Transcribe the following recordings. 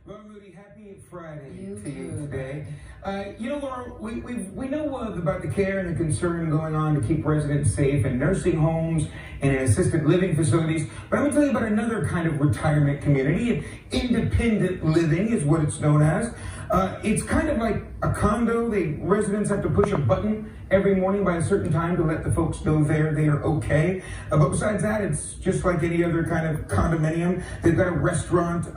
Laura Moody, happy Friday to you today. You know, Laura, we know about the care and the concern going on to keep residents safe in nursing homes and in assisted living facilities. But I'm going to tell you about another kind of retirement community. Independent living is what it's known as. It's kind of like a condo. The residents have to push a button every morning by a certain time to let the folks know they are okay. But besides that, it's just like any other kind of condominium. They've got a restaurant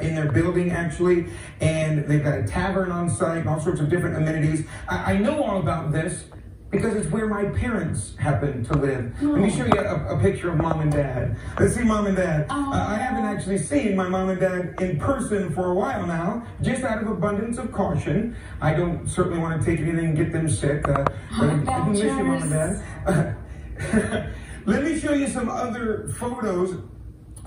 in their building, actually, and they've got a tavern on site and all sorts of different amenities. I know all about this because it's where my parents happen to live. Let me show you a picture of Mom and Dad. Let's see Mom and Dad. I haven't actually seen my Mom and Dad in person for a while now, just out of abundance of caution. I don't certainly want to take anything and get them sick. But I do miss you, Mom and Dad. Let me show you some other photos.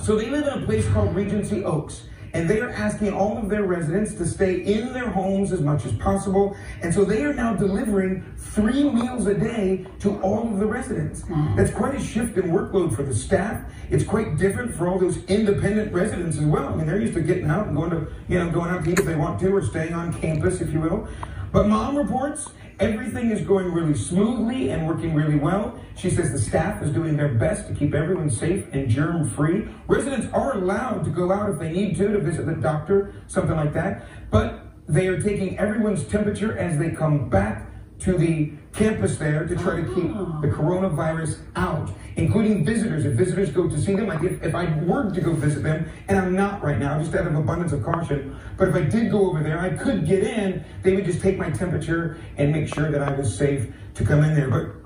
So they live in a place called Regency Oaks. And they are asking all of their residents to stay in their homes as much as possible. And so they are now delivering 3 meals a day to all of the residents. That's quite a shift in workload for the staff. It's quite different for all those independent residents as well. I mean, they're used to getting out and going out to eat if they want to, or staying on campus, if you will. But Mom reports everything is going really smoothly and working really well. She says the staff is doing their best to keep everyone safe and germ-free. Residents are allowed to go out if they need to visit the doctor, something like that. But they are taking everyone's temperature as they come back to the campus there to try to keep the coronavirus out, including visitors. If visitors go to see them, like if I were to go visit them, and I'm not right now, just out of abundance of caution, but if I did go over there, I could get in, they would just take my temperature and make sure that I was safe to come in there. But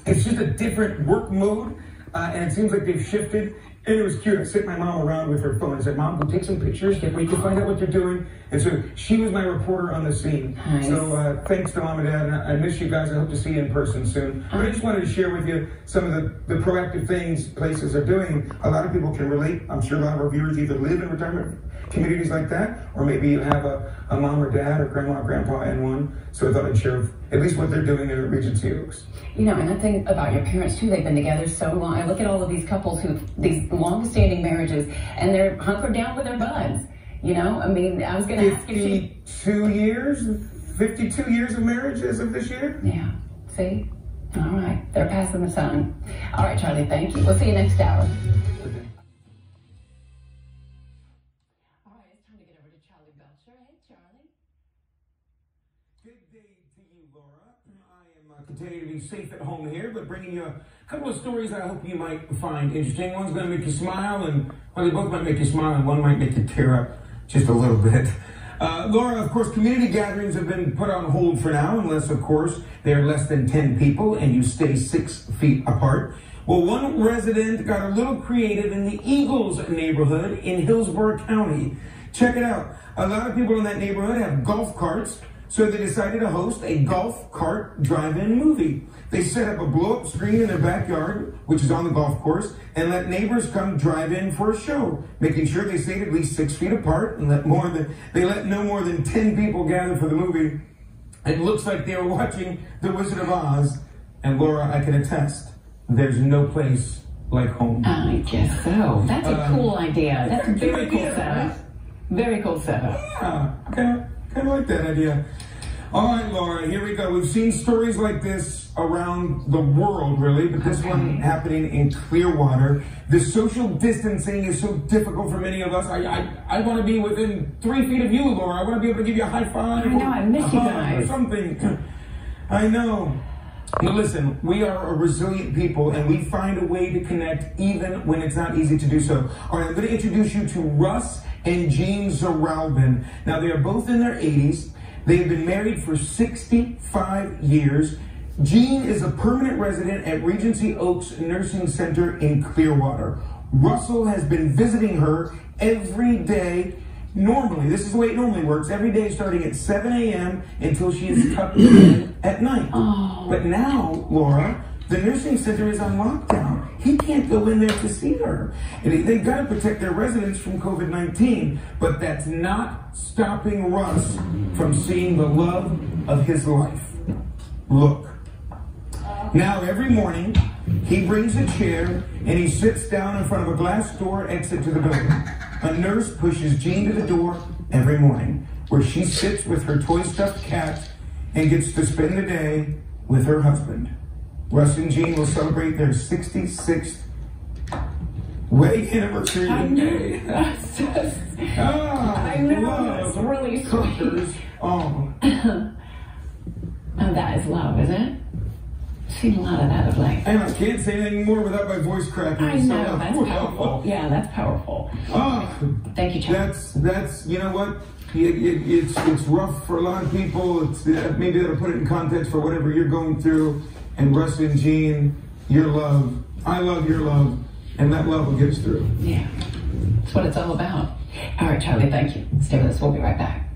it's just a different work mode, and it seems like they've shifted. And it was cute. I sent my mom around with her phone. I said, Mom, go take some pictures. Can't wait to find out what they're doing. And so she was my reporter on the scene. Nice. So thanks to Mom and Dad. And I miss you guys. I hope to see you in person soon. But I just wanted to share with you some of the proactive things places are doing. A lot of people can relate. I'm sure a lot of our viewers either live in retirement communities like that, or maybe you have a mom or dad or grandma or grandpa in one. So I thought I'd share at least what they're doing there at Regency Oaks. You know, and the thing about your parents too, they've been together so long. I look at all of these couples these long-standing marriages, and they're hunkered down with their buds. You know, I mean, I was going to ask you. 52 years of marriage as of this year? Yeah, see? All right, they're passing the sun. All right, Charlie, thank you. We'll see you next hour. All right, it's time to get over to Charlie Belcher. Hey, Charlie. Good day to you, Laura. I am continuing to be safe at home here, but bringing you a couple of stories I hope you might find interesting. One's going to make you smile, and well, they both might make you smile, and one might make you tear up just a little bit. Laura, of course, community gatherings have been put on hold for now, unless, of course, they're less than 10 people and you stay 6 feet apart. Well, one resident got a little creative in the Eagles neighborhood in Hillsborough County. Check it out. A lot of people in that neighborhood have golf carts, so they decided to host a golf cart drive-in movie. They set up a blow-up screen in their backyard, which is on the golf course, and let neighbors come drive in for a show, making sure they stayed at least 6 feet apart and they let no more than 10 people gather for the movie. It looks like they were watching The Wizard of Oz, and Laura, I can attest, there's no place like home. I guess so. That's a cool idea. That's a very cool setup. Very cool setup. Yeah, kind of like that idea. All right, Laura, here we go. We've seen stories like this around the world, really, but this one happening in Clearwater. The social distancing is so difficult for many of us. I want to be within 3 feet of you, Laura. I want to be able to give you a high five. I know, I miss you guys. Or something. I know. Now listen, we are a resilient people, and we find a way to connect even when it's not easy to do so. All right, I'm going to introduce you to Russ and Jean Zaralbin. Now, they are both in their 80s. They have been married for 65 years. Jean is a permanent resident at Regency Oaks Nursing Center in Clearwater. Russell has been visiting her every day. Normally, this is the way it normally works, every day starting at 7 a.m. until she is tucked in at night. Oh. But now, Laura, the nursing center is on lockdown. He can't go in there to see her. And they've got to protect their residents from COVID-19, but that's not stopping Russ from seeing the love of his life. Look. Now, every morning, he brings a chair and he sits down in front of a glass door exit to the building. A nurse pushes Jean to the door every morning where she sits with her toy stuffed cat and gets to spend the day with her husband. Russ and Jean will celebrate their 66th wedding anniversary today. I know, it's really sweet. Oh. Oh, that is love, isn't it? Seen a lot of that of late. I can't say anything more without my voice cracking. I know, that's powerful. Yeah, that's powerful. Thank you, Chuck. That's you know what? It's rough for a lot of people. It's maybe that'll put it in context for whatever you're going through. And Russ and Jean, your love, I love your love, and that love will get us through. Yeah, that's what it's all about. All right, Charlie, thank you. Stay with us. We'll be right back.